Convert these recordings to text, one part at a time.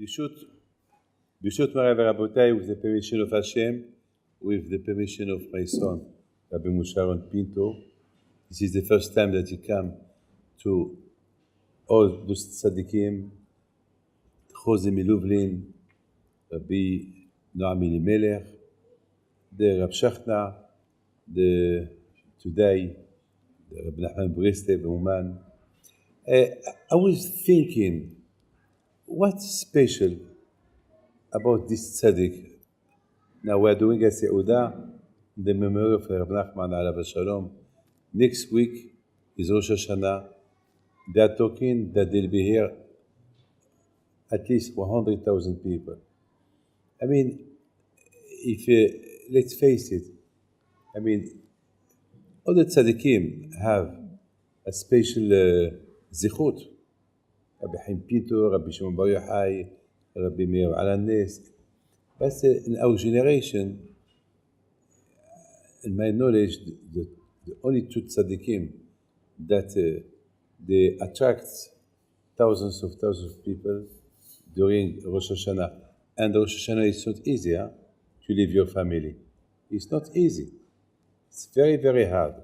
Bishut Marav Rabotai, with the permission of Hashem, with the permission of my son, Rabbi Musharon Pinto. This is the first time that he come to all those tzaddikim, Jose Miluvlin, Rabbi Noam Elimelech, the Rab Shachna, today, the Rabbi Nachman Breslev, Oman. I was thinking, what's special about this tzaddik? Now we are doing a Seudah, the memory of Rabbi Nachman Alav Shalom. Next week is Rosh Hashanah. They are talking that they'll be here at least 100,000 people. I mean, let's face it, I mean, all the tzaddikim have a special zichut. Rabbi Chaim Pinto, Rabbi Shimon Bar Yochai, Rabbi Meir Alanes. But in our generation, in my knowledge, the only two tzaddikim that they attract thousands of people during Rosh Hashanah. And Rosh Hashanah is not easy to leave your family. It's not easy. It's very, very hard.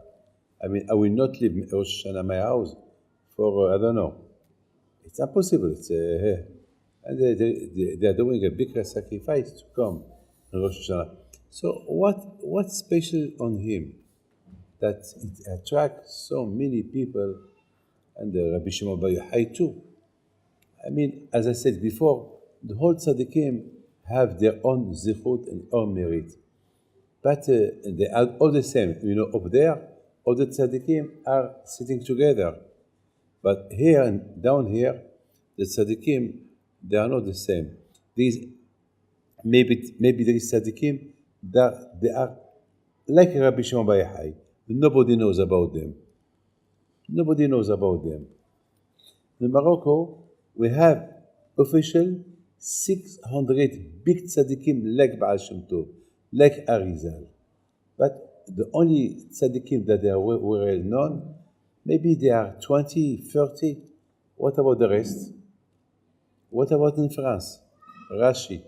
I mean, I will not leave Rosh Hashanah, my house, for, I don't know. It's impossible. And they are doing a big sacrifice to come in Rosh Hashanah. So what's special on him that it attracts so many people, and Rabbi Shimon Bar Yochai too? I mean, as I said before, the whole tzaddikim have their own zichut and own merit. But they are all the same. You know, up there, all the tzaddikim are sitting together. But here and down here, the tzaddikim, they are not the same. Maybe there is tzaddikim that they are like Rabbi Shimon Bar Yochai. Nobody knows about them. Nobody knows about them. In Morocco, we have official 600 big tzaddikim like Baal Shem Tov, like Arizal. But the only tzaddikim that they are well known, maybe they are 20, 30. What about the rest? What about in France? Rashi.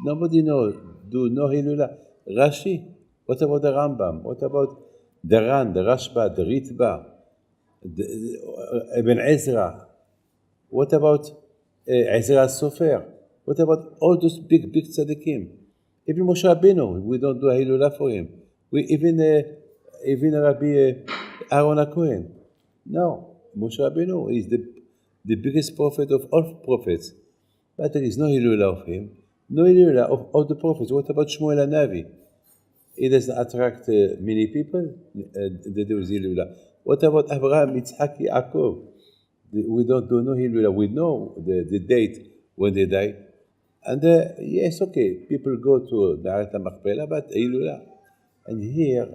Nobody knows. Do no Hilula. Rashi. What about the Rambam? What about the Ran, the Rashba, the Ritba, Ibn Ezra? What about Ezra Sofer? What about all those big tzaddikim? Even Moshe Rabbeinu, we don't do a Hilula for him. Even Rabbi Aaron HaKohen. No, Moshe Rabbeinu is the biggest prophet of all prophets. But there is no Hilula of him. No Hilula of all the prophets. What about Shmuel HaNavi? He doesn't attract many people. There is Hilula. What about Abraham, Yitzhak, Yaakov? We don't do no Hilula. We know the date when they died. And yes, okay, people go to Me'arat HaMachpelah, but Hilula. And here,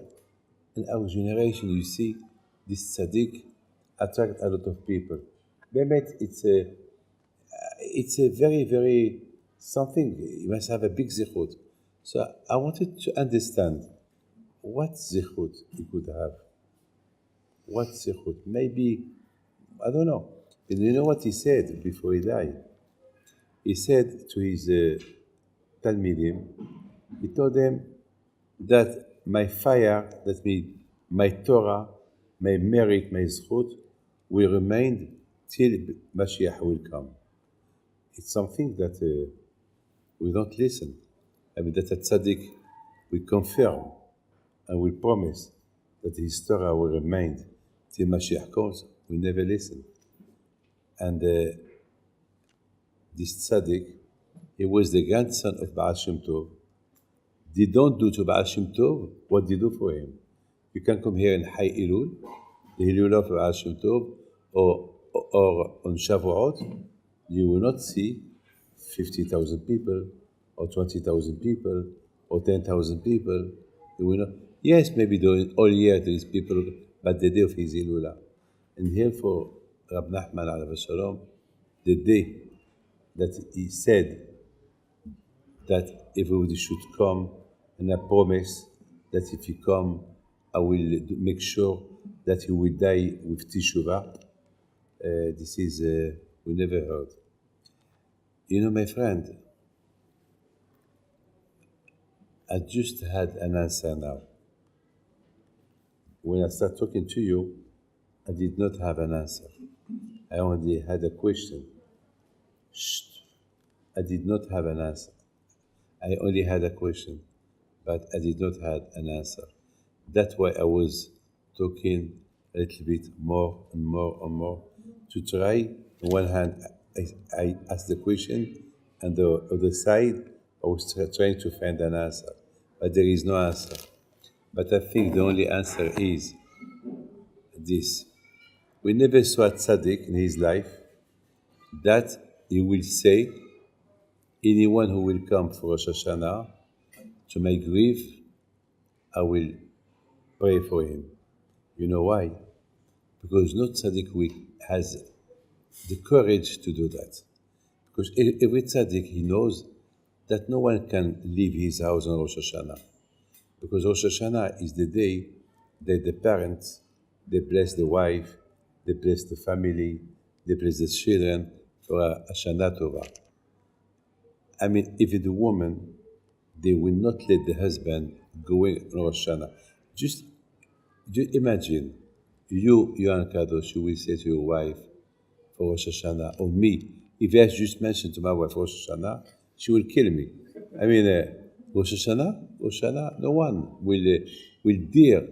in our generation, you see, this tzaddik attract a lot of people. Bemet, it's a very, very something. You must have a big zichut. So I wanted to understand what zichut he could have. What zichut? Maybe, I don't know. And you know what he said before he died? He said to his Talmidim, he told them that my fire, that means my Torah, my merit, my zchut, will remain till Mashiach will come. It's something that we don't listen. I mean, that a tzaddik will confirm and will promise that his Torah will remain till Mashiach comes. We never listen. And this tzaddik, he was the grandson of Baal Shem Tov. They don't do to Baal Shem Tov what they do for him. You can come here in Hay Elul, the Hilul of Baal Shem Tov, or on Shavuot, you will not see 50,000 people, or 20,000 people, or 10,000 people. You will not. Yes, maybe during all year there is people, but the day of his Hilula. And here for Rab Nachman Alav Shalom, the day that he said that everybody should come, and I promise that if he come, I will make sure that he will die with Teshuvah. This is, we never heard. You know, my friend, I just had an answer now. When I start talking to you, I did not have an answer. I only had a question. Shh. I did not have an answer. I only had a question, but I did not have an answer. That's why I was talking a little bit more and more and more to try. On one hand, I asked the question, and the other side, I was trying to find an answer, but there is no answer. But I think the only answer is this. We never saw a tzaddik in his life that he will say, anyone who will come for Rosh Hashanah to my grief, I will pray for him. You know why? Because no tzaddik has the courage to do that. Because every tzaddik, he knows that no one can leave his house on Rosh Hashanah. Because Rosh Hashanah is the day that the parents, they bless the wife, they bless the family, they bless the children for a Shana Tova. I mean, if it's a woman, they will not let the husband go in on Rosh Hashanah. Just imagine, you and Kadosh, you will say to your wife for Rosh Hashanah, or me, if I just mentioned to my wife Rosh Hashanah, she will kill me. I mean, Rosh Hashanah, no one will dare.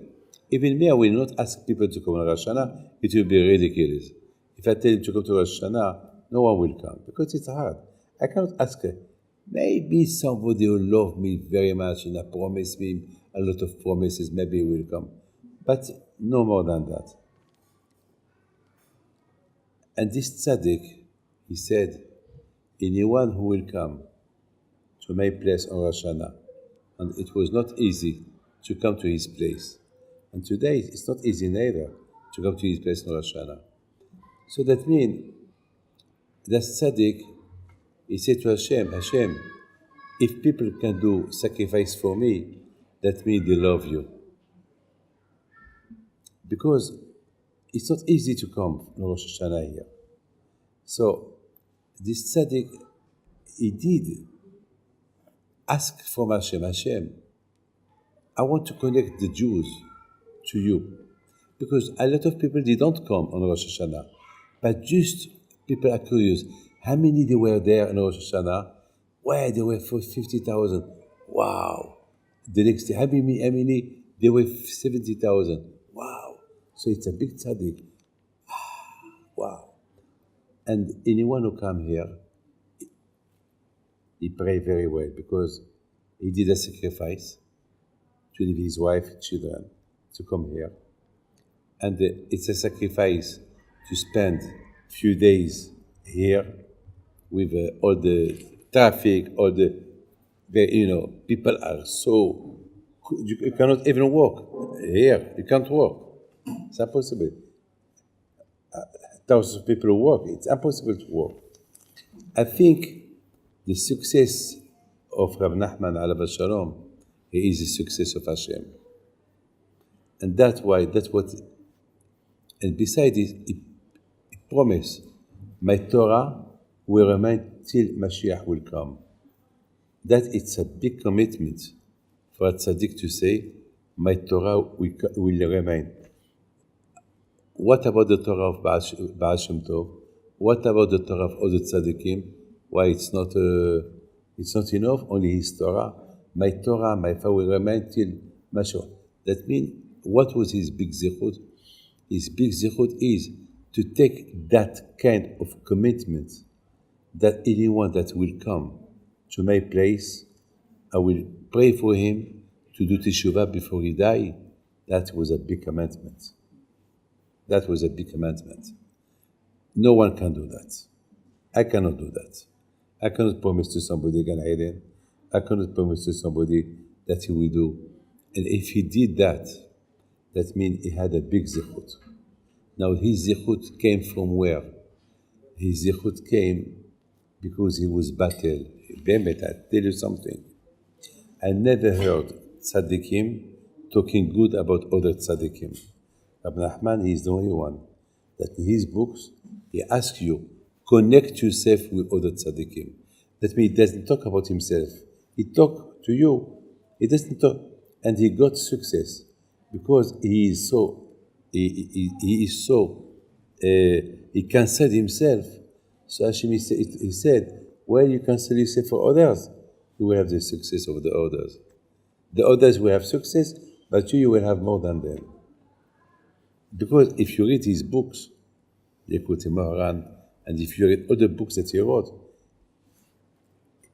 Even me, I will not ask people to come to Rosh Hashanah. It will be ridiculous. If I tell you to come to Rosh Hashanah, no one will come because it's hard. I cannot ask her. Maybe somebody will love me very much and promise me a lot of promises. Maybe he will come, but no more than that. And this tzaddik, he said, anyone who will come to my place on Rosh Hashanah, and it was not easy to come to his place. And today, it's not easy neither to come to his place on Rosh Hashanah. So that means, that tzaddik, he said to Hashem, if people can do sacrifice for me, that means they love you. Because it's not easy to come to Rosh Hashanah here. So, this tzaddik, he did ask from Hashem, I want to connect the Jews to you. Because a lot of people, they don't come on Rosh Hashanah. But just people are curious. How many they were there on Rosh Hashanah? Why they were for 50,000? Wow. The next day, how many? They were 70,000. Wow. So it's a big tzaddik. Wow. And anyone who come here, he pray very well because he did a sacrifice to leave his wife, children, to come here. And it's a sacrifice to spend a few days here with all the traffic, all the people are so, you cannot even walk here. You can't walk. It's impossible. Thousands of people walk. It's impossible to walk. I think the success of Rav Nachman alav Shalom is the success of Hashem. And that's what, and besides this, he promised, my Torah will remain till Mashiach will come. That it's a big commitment for a tzaddik to say, my Torah will remain. What about the Torah of Baal Shem Tov? What about the Torah of other tzaddikim? Why it's not enough? Only his Torah. My Torah will remain till Mashiach. That means, what was his big zichut? His big zichut is to take that kind of commitment that anyone that will come to my place, I will pray for him to do teshuvah before he die. That was a big commitment. That was a big commitment. No one can do that. I cannot do that. I cannot promise to somebody Gan Eden. I cannot promise to somebody that he will do. And if he did that, that means he had a big zichut. Now his zichut came from where? His zichut came because he was battled. Bemet, I tell you something. I never heard tzaddikim talking good about other tzaddikim. Rabbi Nachman, he is the only one that in his books, he asks you, connect yourself with other tzaddikim. That means he doesn't talk about himself. He talk to you. He doesn't talk, and he got success because he is so. He is so. He cancelled himself. So Hashem he said, "Well, you cancel yourself for others, you will have the success of the others. The others will have success, but you will have more than them. Because if you read his books, Likutei Moharan, and if you read other books that he wrote,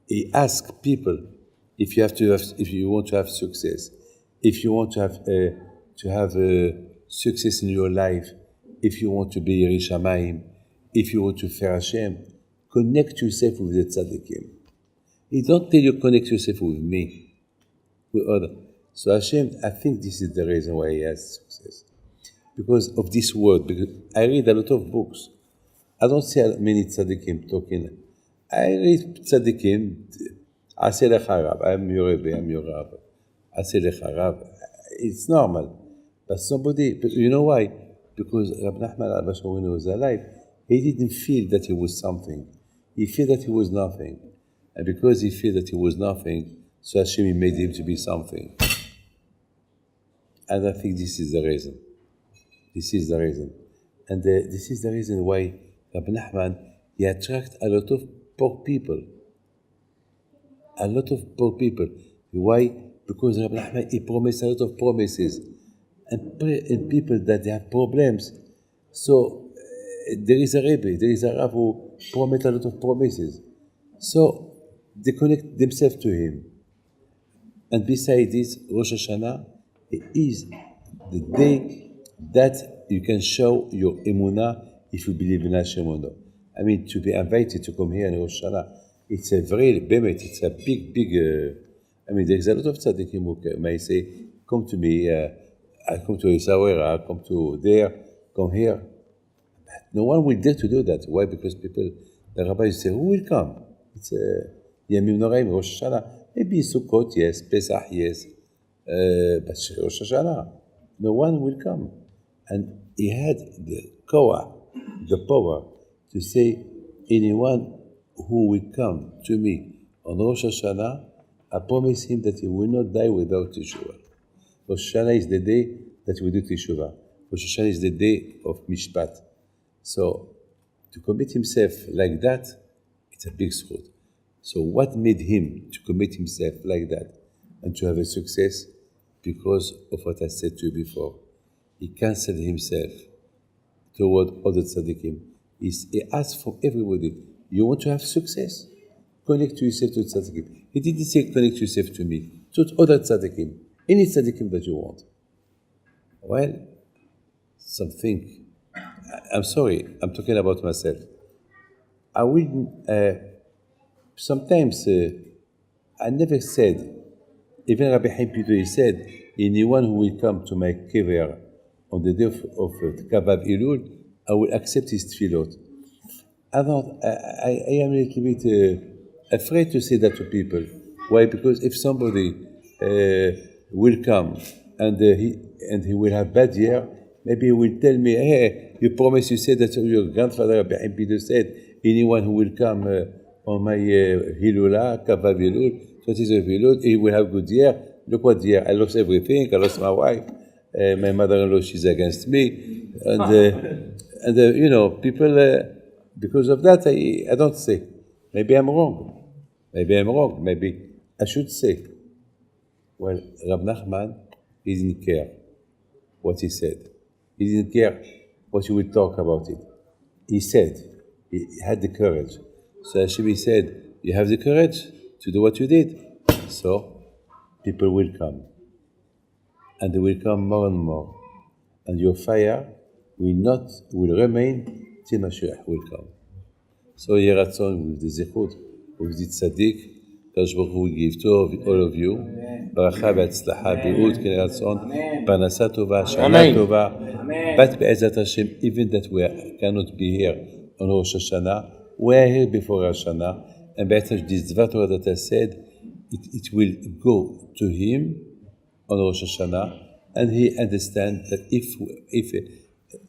he asked people if you want to have success, if you want to have success in your life, if you want to be Yirei Shamayim, if you want to fear Hashem, connect yourself with the tzaddikim. He don't tell you connect yourself with me, with other. So Hashem, I think this is the reason why he has success. Because of this word, because I read a lot of books. I don't see many tzaddikim talking. I read tzaddikim, Aseh Lecha Rav, I'm your Rebbe, I'm your Rav. Aseh Lecha Rav, it's normal. But you know why? Because Rabbi Nachman al-Bashar, when he was alive, he didn't feel that he was something. He felt that he was nothing. And because he felt that he was nothing, so Hashem made him to be something. And I think this is the reason. This is the reason. And this is the reason why Rabbi Nachman, he attracts a lot of poor people. A lot of poor people. Why? Because Rabbi Nachman, he promised a lot of promises. And people that they have problems. So there is a Rebbe, there is a Rav who promised a lot of promises. So they connect themselves to him. And besides this, Rosh Hashanah is the day that you can show your emunah if you believe in Hashem or not. I mean, to be invited to come here in Rosh Hashanah, it's a very bemet, it's a big, I mean, there's a lot of tzaddikim who may say, come to me, I come to Essaouira, I come to there, come here. But no one will dare to do that. Why? Because people, the rabbis say, who will come? It's Yamim Noraim, Rosh Hashanah. Maybe Sukkot, yes, Pesach, yes. But Rosh Hashanah, no one will come. And he had the power to say, anyone who will come to me on Rosh Hashanah, I promise him that he will not die without Teshuvah. Rosh Hashanah is the day that we do Teshuvah. Rosh Hashanah is the day of Mishpat. So, to commit himself like that, it's a big zchut. So what made him to commit himself like that and to have a success? Because of what I said to you before. He cancelled himself toward other tzaddikim. He asked from everybody, you want to have success? Connect yourself to tzaddikim. He didn't say connect yourself to me, to other tzaddikim. Any tzaddikim that you want. Well, I'm sorry, I'm talking about myself. I will, sometimes, I never said, even Rabbi Chaim Pido, he said, anyone who will come to my kever on the day of Kavav Elul, I will accept his tefillot. I am a little bit afraid to say that to people. Why? Because if somebody will come and he will have bad year, maybe he will tell me, hey, you promised, you said that your grandfather Rabbi Chaim Pido said, anyone who will come on my Hilula, Kavav Elul, 20th Elul, he will have good year. Look what year, I lost everything, I lost my wife, my mother-in-law, she's against me, and you know, people, because of that, I don't say. Maybe I'm wrong. Maybe I should say. Well, Rab Nachman, he didn't care what he said. He didn't care what you would talk about it. He said, he had the courage. So Hashem said, you have the courage to do what you did. So people will come. And they will come more and more. And your fire will remain till Mashiach will come. So Yeratzon with the Zechut, with the Tzaddik, Kadosh Baruch Hu will give to all of you. Baracha v'atzlacha b'ud k'neratzon, parnasa tova, shana tova. But be'ezat Hashem, even that we cannot be here on Rosh Hashanah, we are here before Rosh Hashanah, and be'ezat this Dvar Torah that I said, it will go to him on Rosh Hashanah, and he understands that if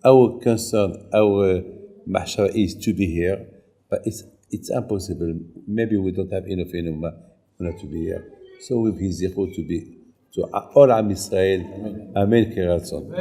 our concern, our mahshara is to be here, but it's impossible. Maybe we don't have enough Enuma to be here. So with his zichut to be to all Am Israel, Amen. Keratzon.